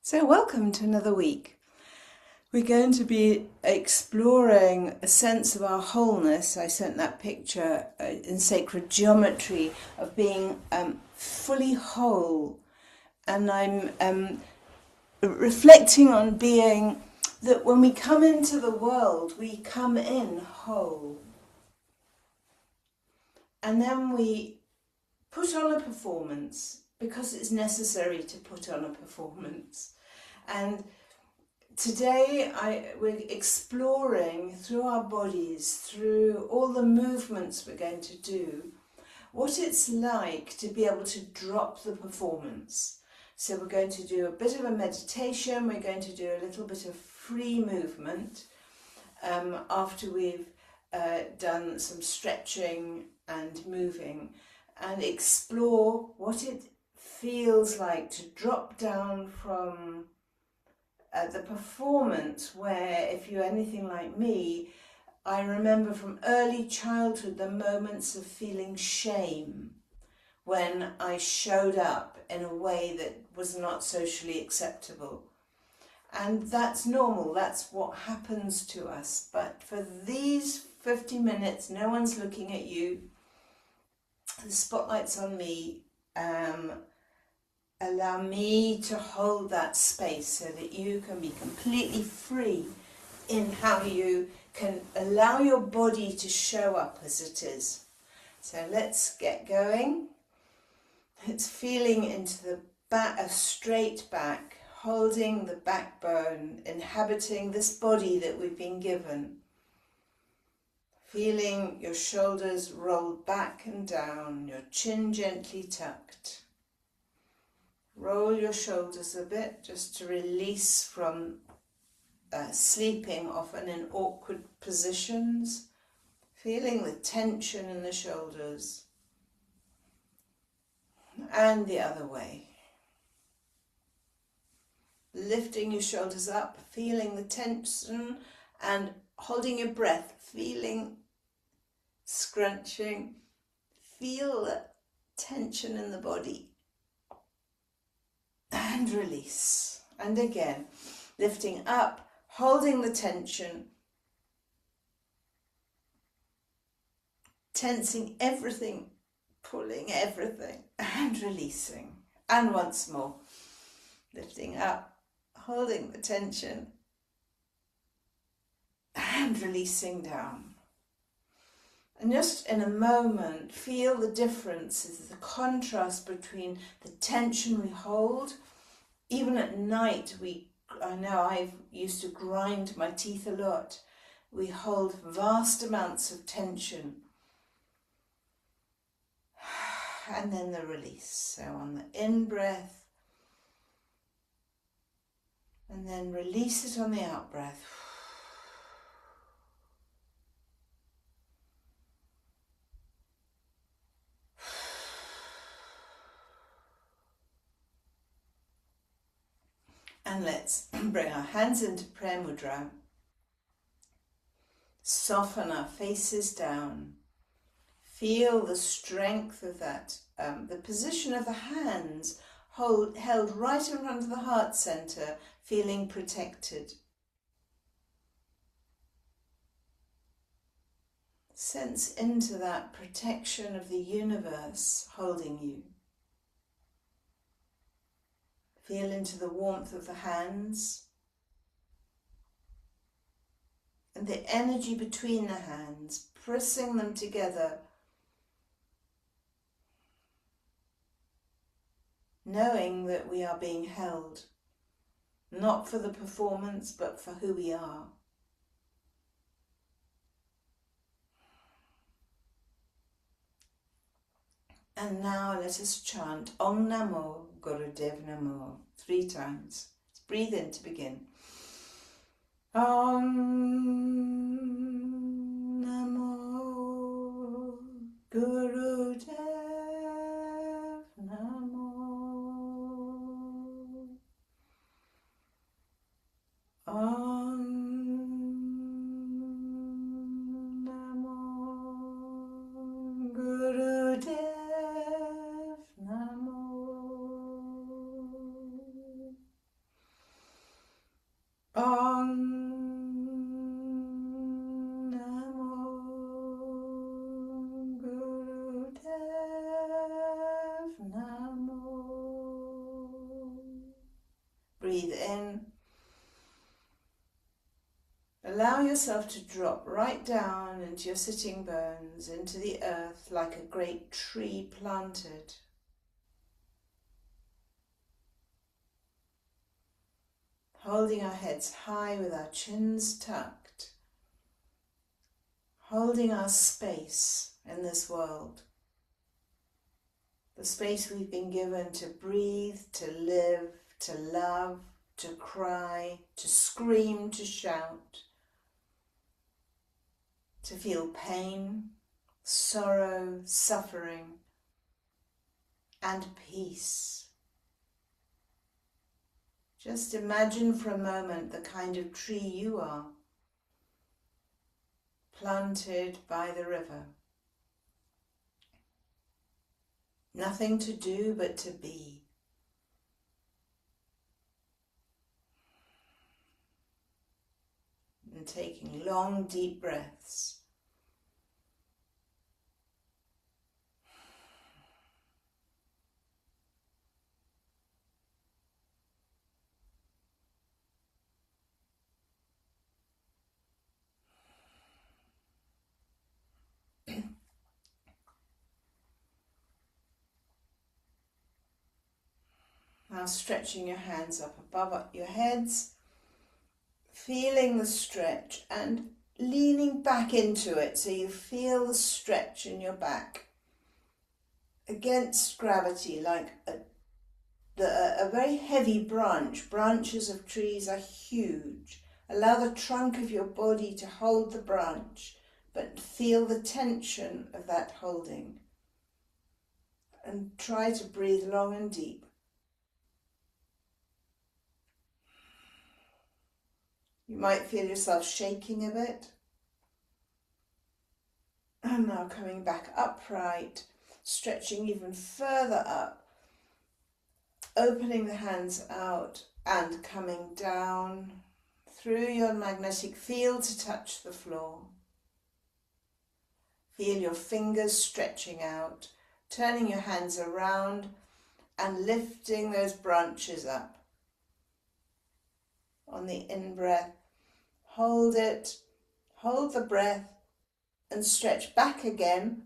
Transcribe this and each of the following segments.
So welcome to another week. We're going to be exploring a sense of our wholeness. I sent that picture in sacred geometry of being fully whole. And I'm reflecting on being that when we come into the world, we come in whole. And then we put on a performance because it's necessary to put on a performance. And today we're exploring through our bodies, through all the movements we're going to do, what it's like to be able to drop the performance. So we're going to do a bit of a meditation, we're going to do a little bit of free movement after we've done some stretching and moving, and explore what it feels like to drop down from the performance, where if you're anything like me, I remember from early childhood the moments of feeling shame when I showed up in a way that was not socially acceptable. And that's normal, that's what happens to us. But for these 50 minutes, no one's looking at you, the spotlight's on me. Allow me to hold that space so that you can be completely free in how you can allow your body to show up as it is. So let's get going. It's feeling into the back, a straight back, holding the backbone, inhabiting this body that we've been given. Feeling your shoulders rolled back and down, your chin gently tucked. Roll your shoulders a bit just to release from sleeping often in awkward positions. Feeling the tension in the shoulders. And the other way. Lifting your shoulders up, feeling the tension and holding your breath, feeling scrunching. Feel the tension in the body. And release. And again, lifting up, holding the tension, tensing everything, pulling everything, and releasing. And once more, lifting up, holding the tension, and releasing down. And just in a moment, feel the differences, the contrast between the tension we hold. Even at night, I know I've used to grind my teeth a lot. We hold vast amounts of tension. And then the release. So on the in-breath, and then release it on the out-breath. And let's bring our hands into prayer mudra. Soften our faces down. Feel the strength of that. The position of the hands held right in front of the heart center, feeling protected. Sense into that protection of the universe holding you. Feel into the warmth of the hands and the energy between the hands, pressing them together, knowing that we are being held, not for the performance, but for who we are. And now let us chant Om Namo Gurudev Namo 3 times. Let's breathe in to begin. Om Namo Gurudev Namo. Om Namo Gurudev Namo. yourself to drop right down into your sitting bones, into the earth, like a great tree planted. Holding our heads high with our chins tucked. Holding our space in this world. The space we've been given to breathe, to live, to love, to cry, to scream, to shout, to feel pain, sorrow, suffering, and peace. Just imagine for a moment the kind of tree you are, planted by the river. Nothing to do but to be. And taking long, deep breaths. Now stretching your hands up above your heads, feeling the stretch and leaning back into it so you feel the stretch in your back against gravity, like a very heavy branch. Branches of trees are huge. Allow the trunk of your body to hold the branch, but feel the tension of that holding. And try to breathe long and deep. You might feel yourself shaking a bit. And now coming back upright, stretching even further up, opening the hands out and coming down through your magnetic field to touch the floor. Feel your fingers stretching out, turning your hands around and lifting those branches up. On the in-breath, hold it, hold the breath and stretch back again.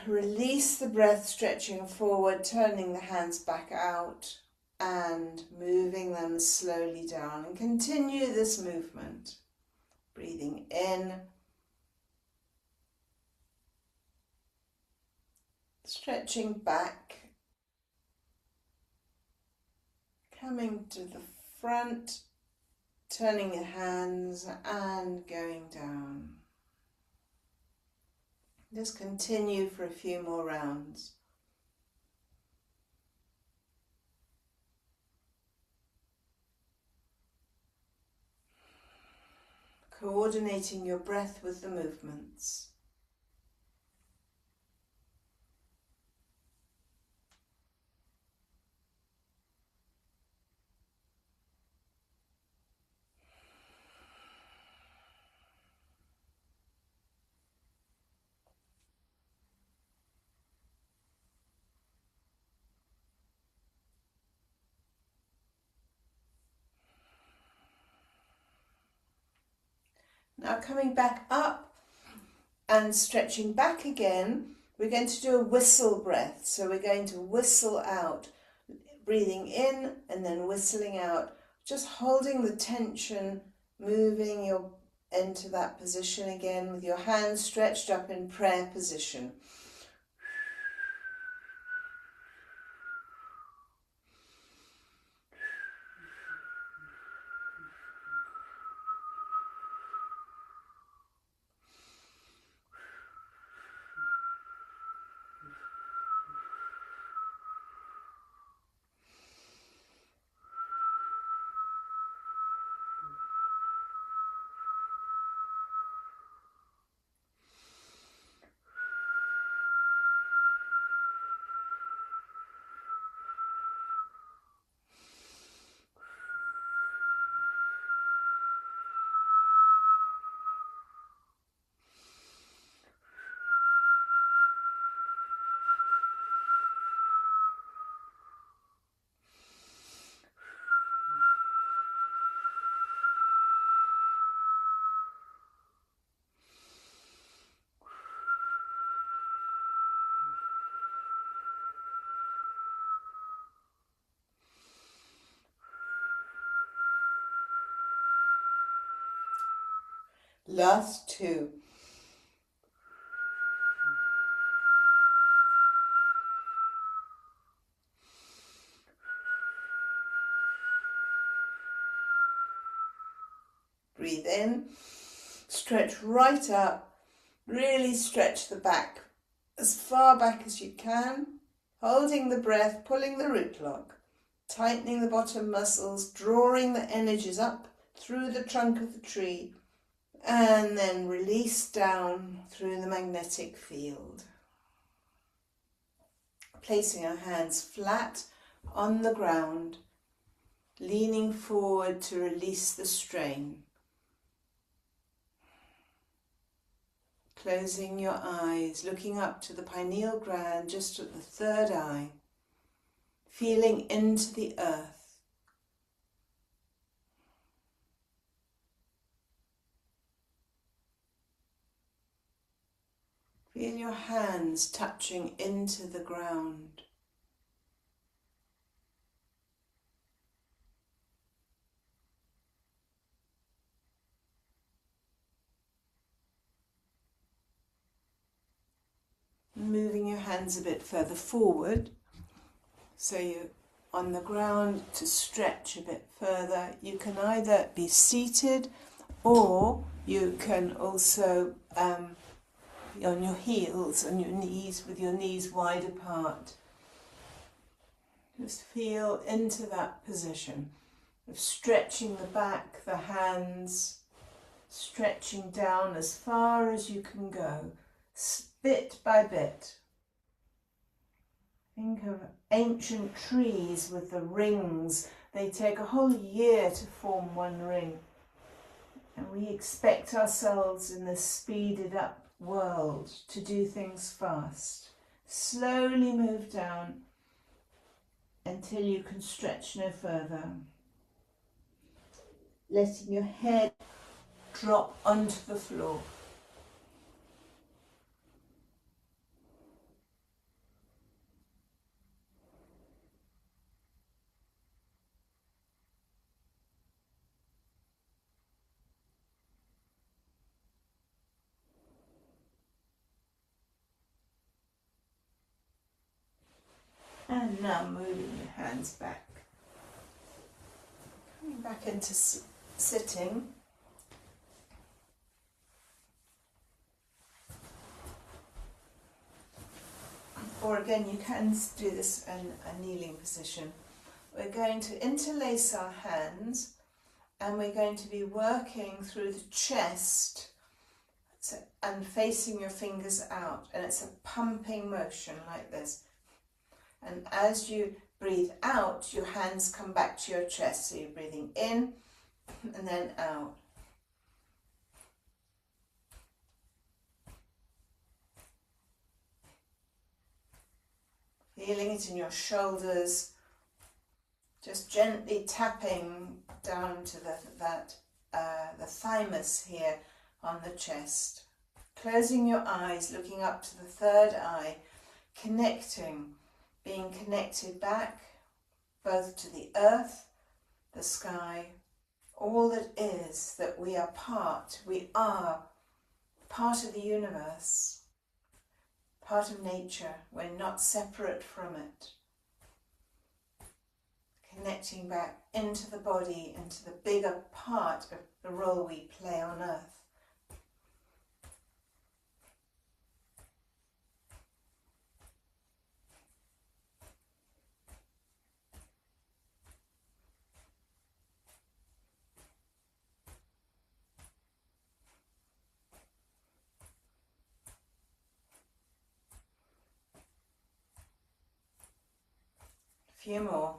Release the breath, stretching forward, turning the hands back out and moving them slowly down. And continue this movement. Breathing in, stretching back, coming to the front, turning your hands and going down. Just continue for a few more rounds. Coordinating your breath with the movements. Now coming back up and stretching back again, we're going to do a whistle breath. So we're going to whistle out, breathing in and then whistling out, just holding the tension, moving into that position again with your hands stretched up in prayer position. Last two. Breathe in, stretch right up, really stretch the back as far back as you can, holding the breath, pulling the root lock, tightening the bottom muscles, drawing the energies up through the trunk of the tree, and then release down through the magnetic field. Placing our hands flat on the ground, leaning forward to release the strain. Closing your eyes, looking up to the pineal gland, just at the third eye, feeling into the earth. Feel your hands touching into the ground. Moving your hands a bit further forward, so you're on the ground to stretch a bit further. You can either be seated or you can also be on your heels and your knees with your knees wide apart. Just feel into that position of stretching the back, the hands, stretching down as far as you can go, bit by bit. Think of ancient trees with the rings. They take a whole year to form one ring. And we expect ourselves in this speeded up world to do things fast. Slowly move down until you can stretch no further. Letting your head drop onto the floor. And now moving your hands back. Coming back into sitting. Or again, you can do this in a kneeling position. We're going to interlace our hands and we're going to be working through the chest and facing your fingers out. And it's a pumping motion like this. And as you breathe out, your hands come back to your chest. So you're breathing in and then out. Feeling it in your shoulders, just gently tapping down to the thymus here on the chest. Closing your eyes, looking up to the third eye, connecting, being connected back both to the earth, the sky, all that is, that we are part of the universe. Part of nature. We're not separate from it. Connecting back into the body, into the bigger part of the role we play on earth. Few more.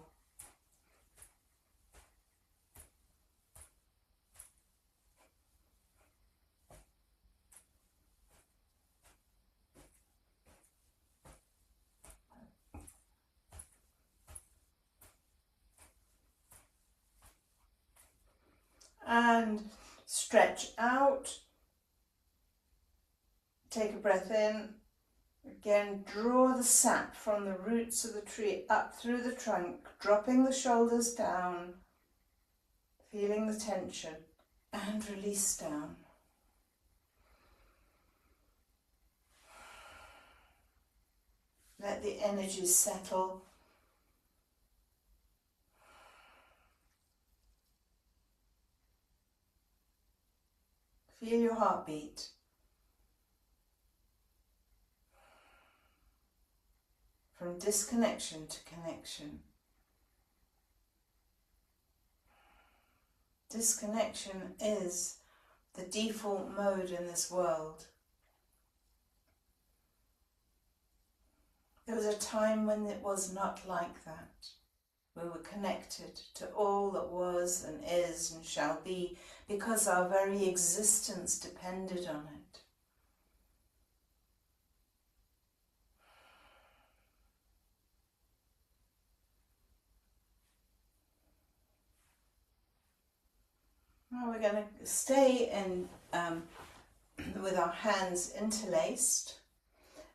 And stretch out. Take a breath in. Again, draw the sap from the roots of the tree up through the trunk, dropping the shoulders down, feeling the tension, and release down. Let the energies settle. Feel your heartbeat. From disconnection to connection. Disconnection is the default mode in this world. There was a time when it was not like that. We were connected to all that was and is and shall be because our very existence depended on it. Now we're going to stay in with our hands interlaced,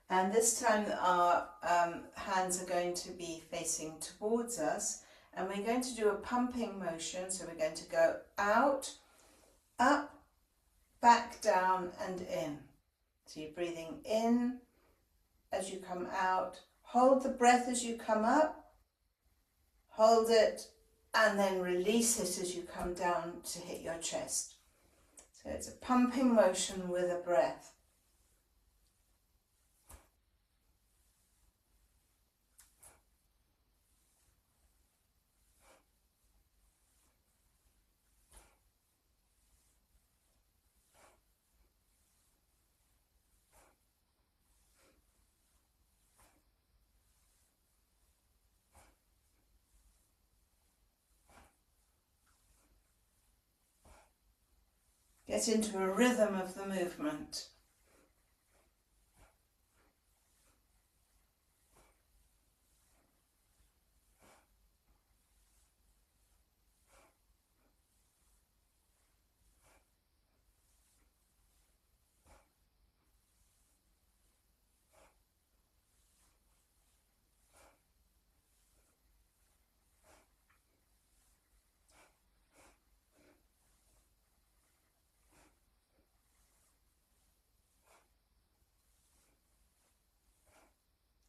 and this time our hands are going to be facing towards us, and we're going to do a pumping motion. So we're going to go out, up, back, down and in. So you're breathing in as you come out, hold the breath as you come up, hold it, and then release it as you come down to hit your chest. So it's a pumping motion with a breath. Get into a rhythm of the movement.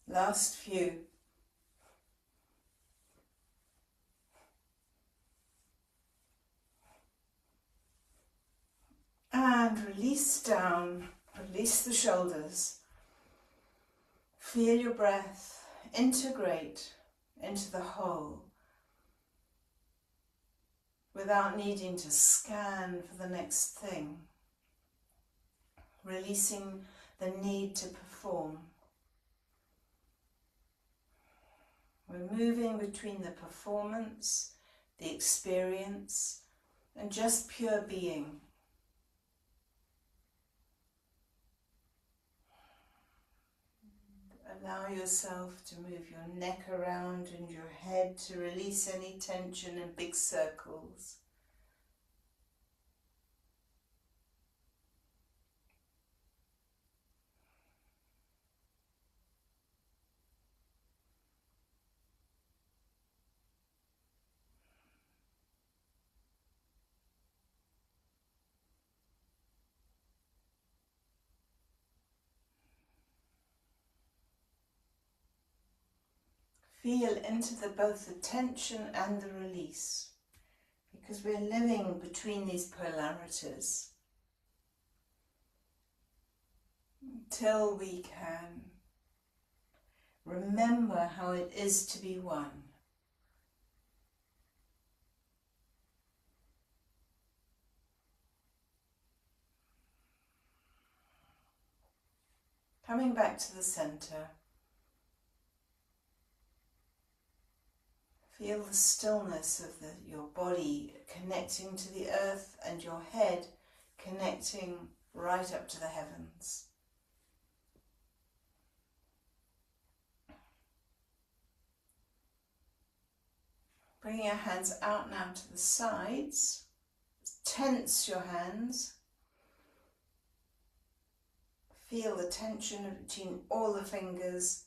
Last few. And release down, release the shoulders. Feel your breath integrate into the whole without needing to scan for the next thing. Releasing the need to perform. We're moving between the performance, the experience, and just pure being. Allow yourself to move your neck around and your head to release any tension in big circles. Feel into both the tension and the release, because we're living between these polarities until we can remember how it is to be one. Coming back to the center. Feel the stillness of your body connecting to the earth and your head connecting right up to the heavens. Bringing your hands out now to the sides. Tense your hands. Feel the tension between all the fingers.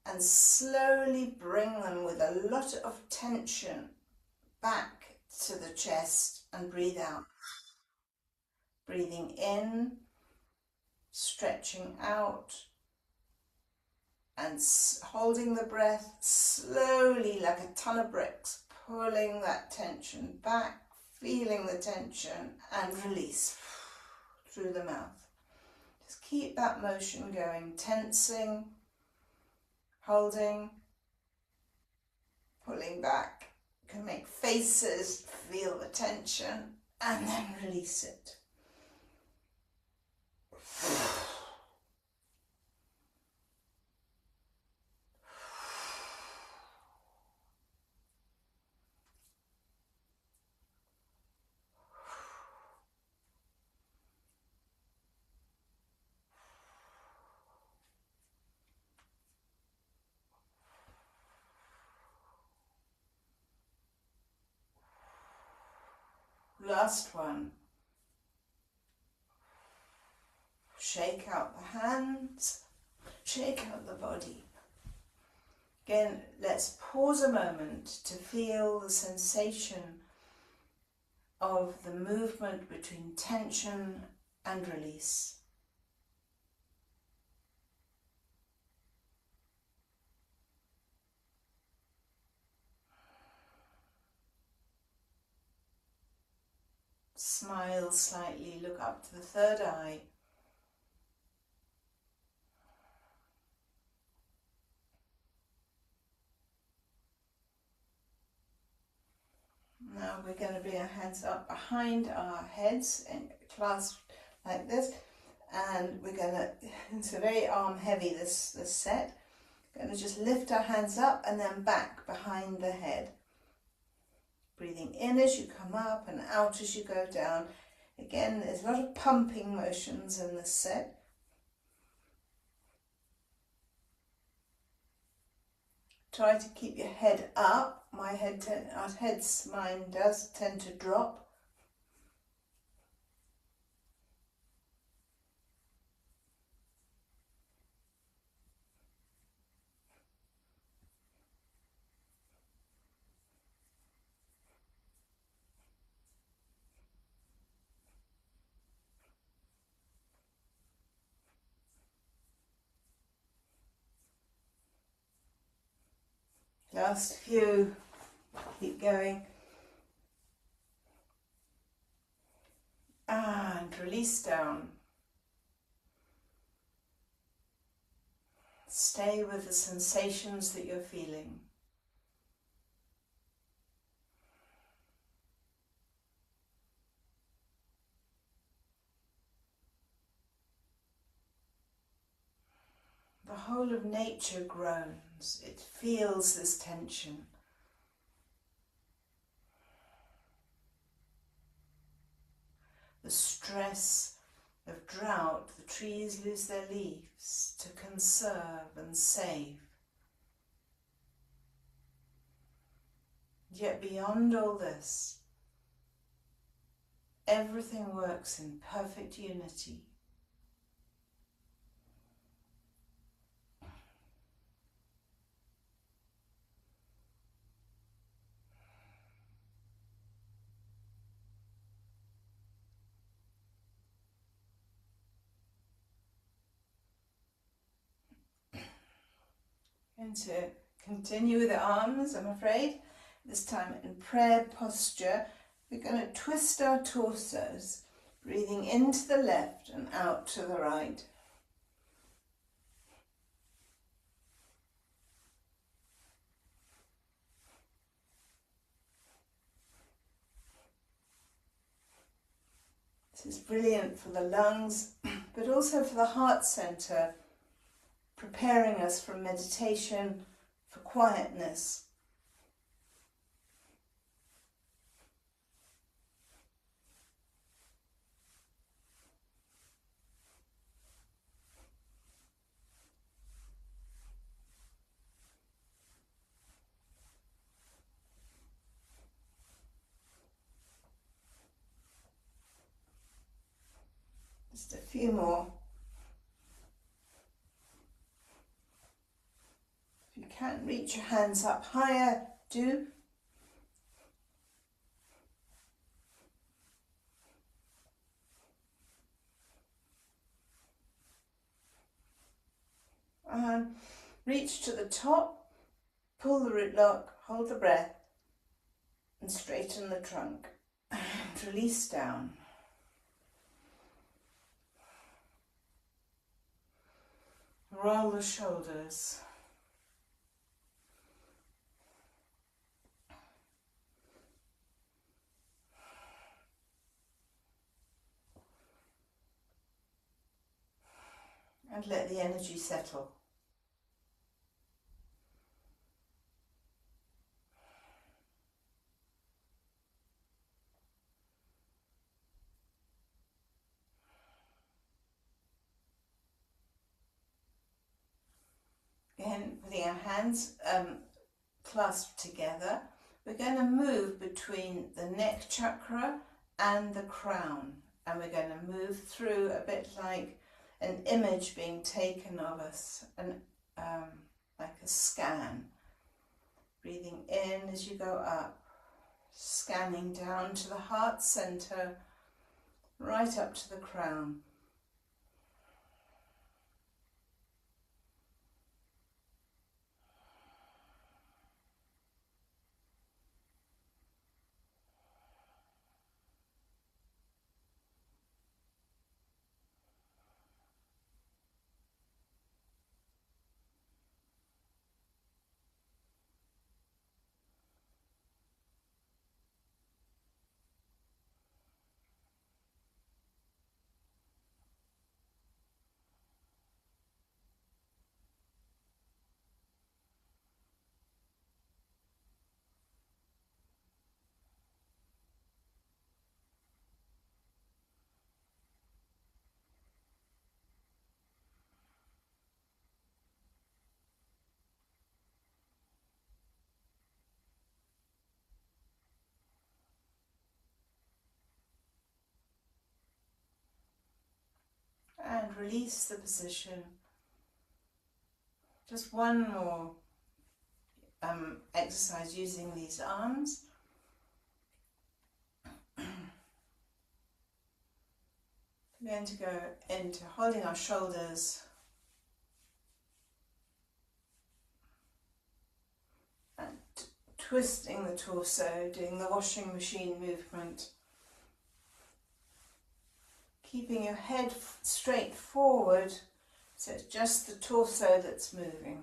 And slowly bring them with a lot of tension back to the chest and breathe out. Breathing in, stretching out, and holding the breath slowly like a ton of bricks, pulling that tension back, feeling the tension, and release through the mouth. Just keep that motion going, tensing, holding, pulling back. You can make faces, feel the tension, and then release it. Last one. Shake out the hands, shake out the body. Again, let's pause a moment to feel the sensation of the movement between tension and release. Smile slightly, look up to the third eye. Now we're going to bring our hands up behind our heads and clasped like this, and we're going to, it's a very arm heavy this set, going to just lift our hands up and then back behind the head. Breathing in as you come up and out as you go down. Again, there's a lot of pumping motions in this set. Try to keep your head up. Mine does tend to drop. Last few, keep going. And release down. Stay with the sensations that you're feeling. The whole of nature groans. It feels this tension. The stress of drought, the trees lose their leaves to conserve and save. Yet beyond all this, everything works in perfect unity. Going to continue with the arms, I'm afraid. This time in prayer posture, we're going to twist our torsos, breathing into the left and out to the right. This is brilliant for the lungs, but also for the heart center, preparing us for meditation, for quietness. Just a few more. If you can't reach your hands up higher, do. And Reach to the top, pull the root lock, hold the breath, and straighten the trunk. And release down. Roll the shoulders. And let the energy settle. Again, putting our hands clasped together, we're going to move between the neck chakra and the crown. And we're going to move through a bit like an image being taken of us, like a scan. Breathing in as you go up, scanning down to the heart center, right up to the crown. And release the position. Just one more exercise using these arms. We're going to go into holding our shoulders and twisting the torso, doing the washing machine movement. Keeping your head straight forward, so it's just the torso that's moving.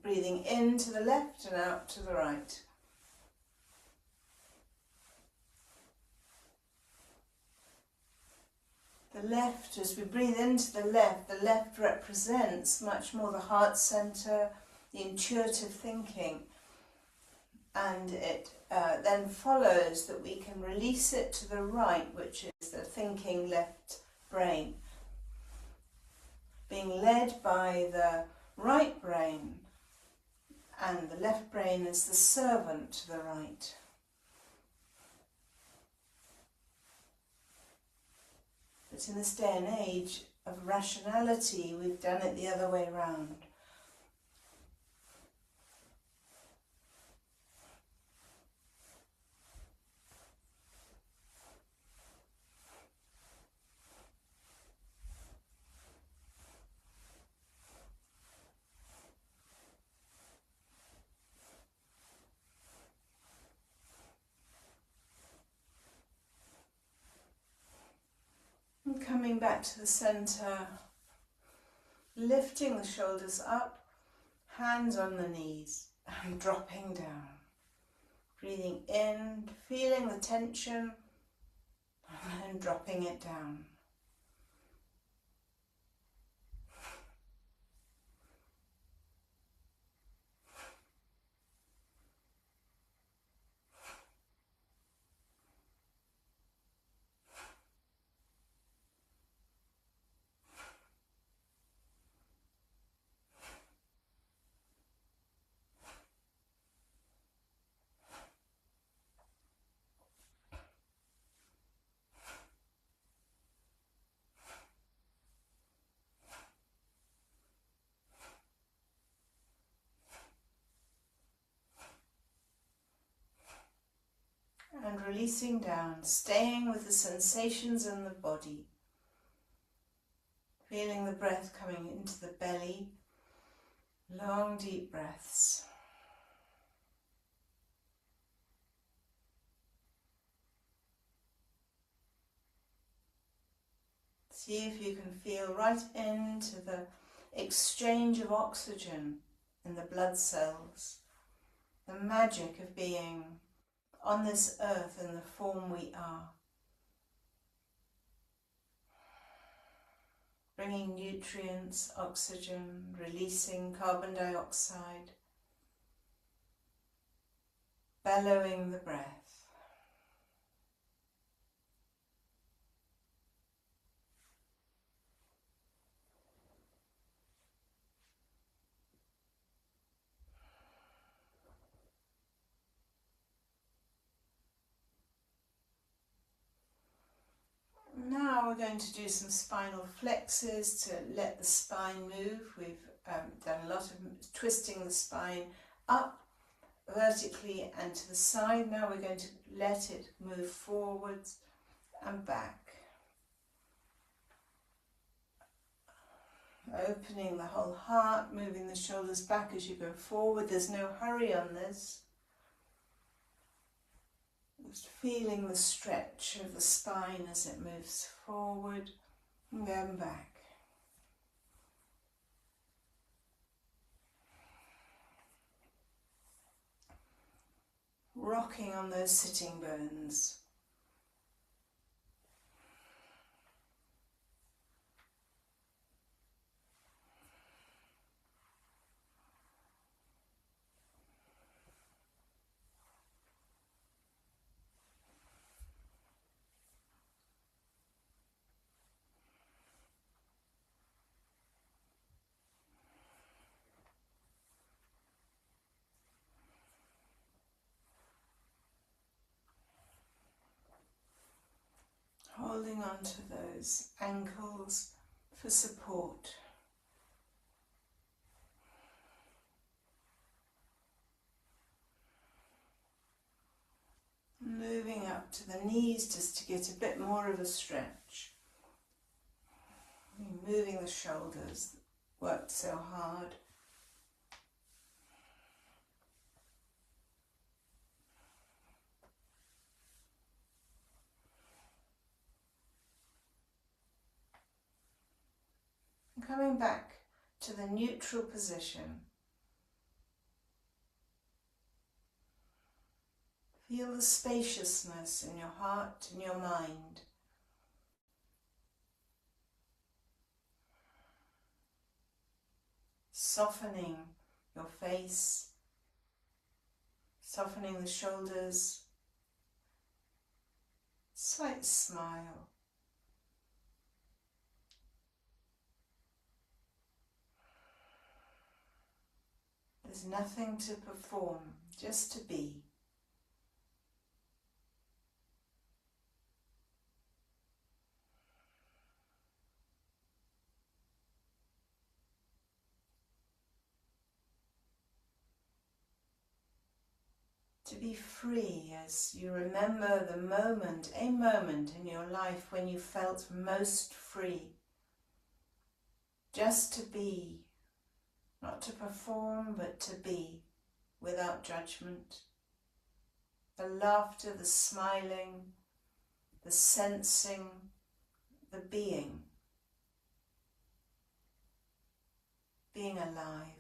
Breathing in to the left and out to the right. The left, as we breathe into the left represents much more the heart center, the intuitive thinking. And it then follows that we can release it to the right, which is the thinking left brain. Being led by the right brain, and the left brain is the servant to the right. But in this day and age of rationality, we've done it the other way round. And coming back to the center, lifting the shoulders up, hands on the knees, and dropping down. Breathing in, feeling the tension, and then dropping it down. And releasing down, staying with the sensations in the body. Feeling the breath coming into the belly, Long deep breaths. See if you can feel right into the exchange of oxygen in the blood cells. The magic of being on this earth in the form we are. Bringing nutrients, oxygen, releasing carbon dioxide, bellowing the breath. Now we're going to do some spinal flexes to let the spine move. We've done a lot of twisting the spine up vertically and to the side. Now we're going to let it move forwards and back. Opening the whole heart, moving the shoulders back as you go forward. There's no hurry on this. Just feeling the stretch of the spine as it moves forward and then back. Rocking on those sitting bones. Holding on to those ankles for support. Moving up to the knees just to get a bit more of a stretch. Moving the shoulders, worked so hard. Coming back to the neutral position. Feel the spaciousness in your heart and your mind. Softening your face, softening the shoulders, slight smile. There's nothing to perform, just to be. To be free as you remember the moment, a moment in your life when you felt most free. Just to be, not to perform, but to be, without judgment. The laughter, the smiling, the sensing, the being. Being alive.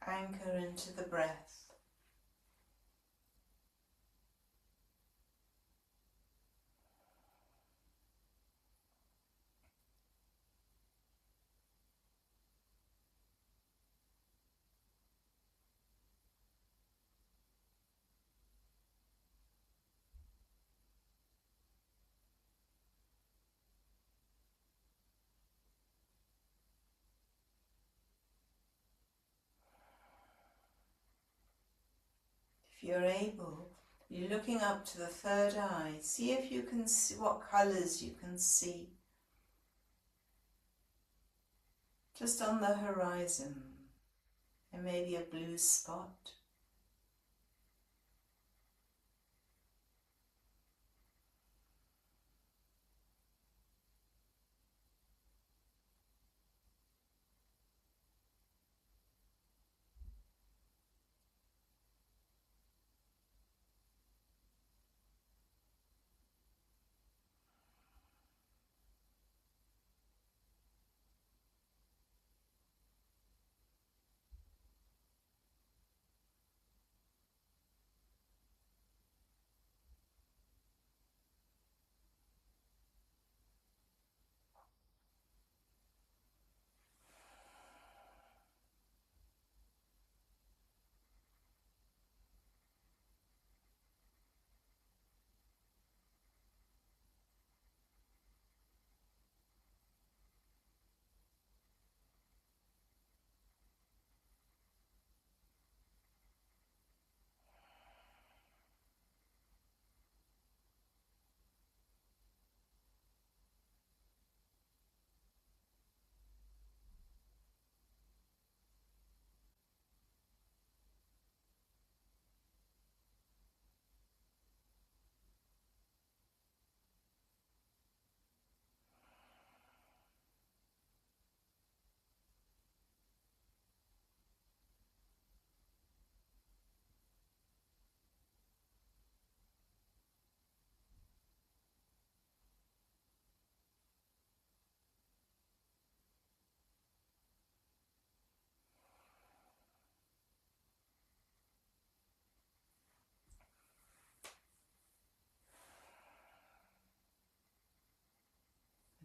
Anchor into the breath. If you're able, you're looking up to the third eye. See if you can see what colours you can see. Just on the horizon, there may be a blue spot.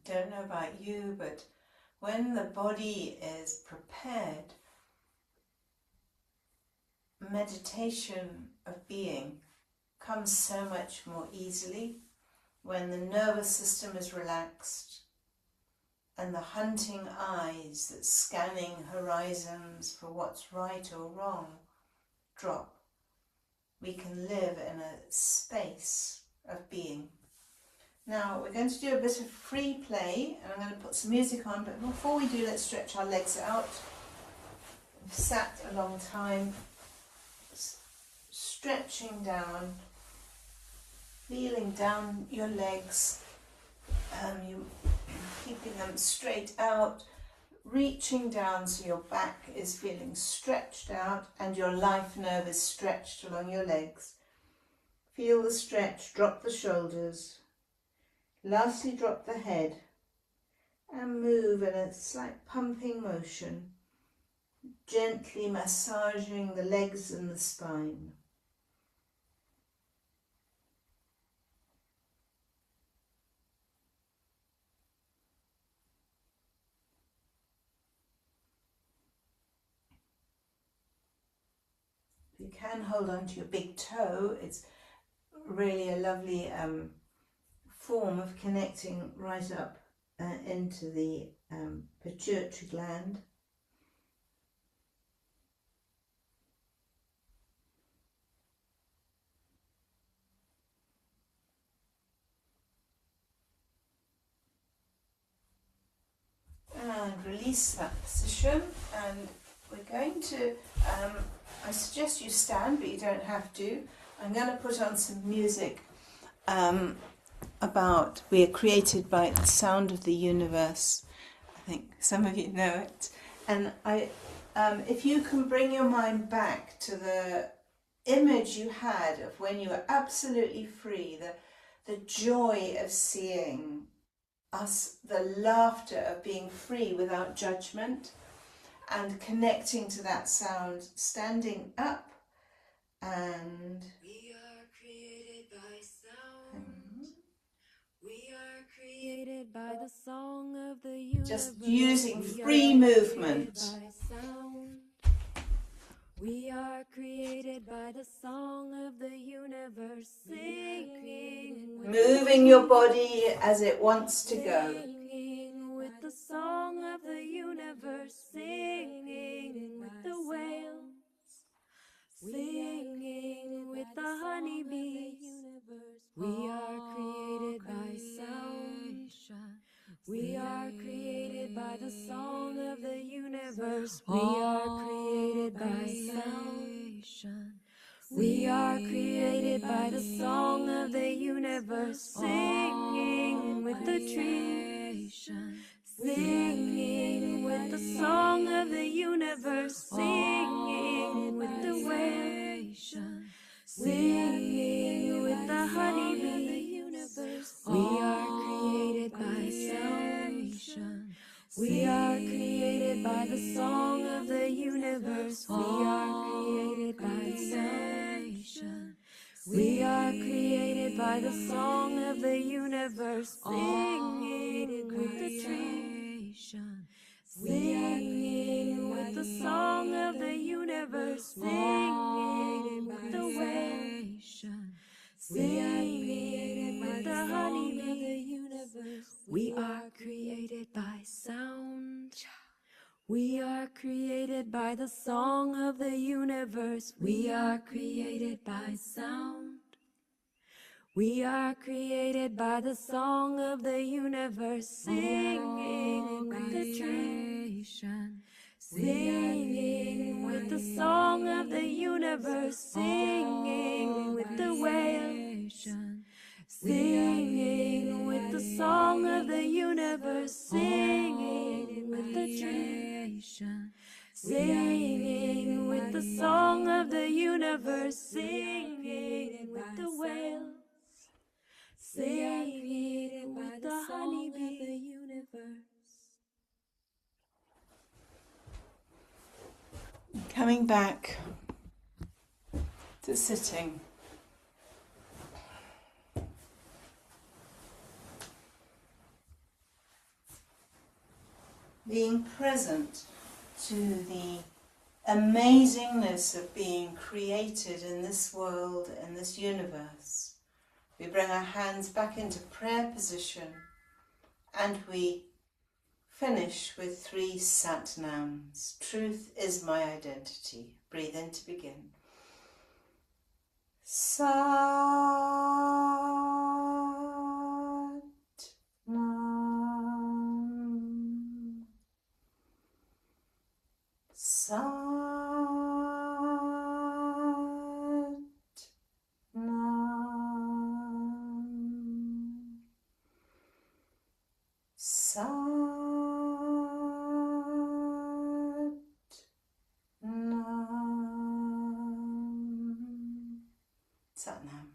I don't know about you, but when the body is prepared, meditation of being comes so much more easily. When the nervous system is relaxed and the hunting eyes that's scanning horizons for what's right or wrong drop, we can live in a space of being. Now we're going to do a bit of free play, and I'm going to put some music on, but before we do, let's stretch our legs out. We've sat a long time, stretching down, feeling down your legs, you keeping them straight out, reaching down so your back is feeling stretched out and your life nerve is stretched along your legs. Feel the stretch, drop the shoulders. Lastly, drop the head and move in a slight pumping motion, gently massaging the legs and the spine. If you can hold on to your big toe, it's really a lovely form of connecting right up into the pituitary gland. And release that position, and we're going to, I suggest you stand, but you don't have to. I'm going to put on some music about we are created by the sound of the universe. I think some of you know it. And if you can bring your mind back to the image you had of when you were absolutely free, the joy of seeing us, the laughter of being free without judgment, and connecting to that sound, standing up and we are created by sound. We are created by the song of the universe. just using We free are movement. created by sound. We are created by the song of the universe, singing with Moving your body as it wants to go. Singing with the song of the universe, singing with the whales, singing with the honeybees. We are created by sound. We are created by the song of the universe. We are created by sound. We are created by the song of the universe, singing with the trees, singing with the song of the universe, singing with the whales, singing with the honeybees. We are created by sound. We are created by the song of the universe. We are created by sound. We are created by the song of the universe, singing with the trees, singing with the song of the universe, singing with the whales, singing with the honeybees. We are created by sound. We are created by the song of the universe. We are created by sound. We are created by the song of the universe, singing with the trees, singing with the song of the universe, singing with the whales, singing with the song of the universe, singing with the trees, singing with the song of the universe, singing with the whales, singing with the honeybees. Coming back to sitting. Being present to the amazingness of being created in this world, in this universe. We bring our hands back into prayer position and we finish with 3 Satnams. Truth is my identity. Breathe in to begin. Sat Nam. Sat Nam. Sat Nam. Sat Nam.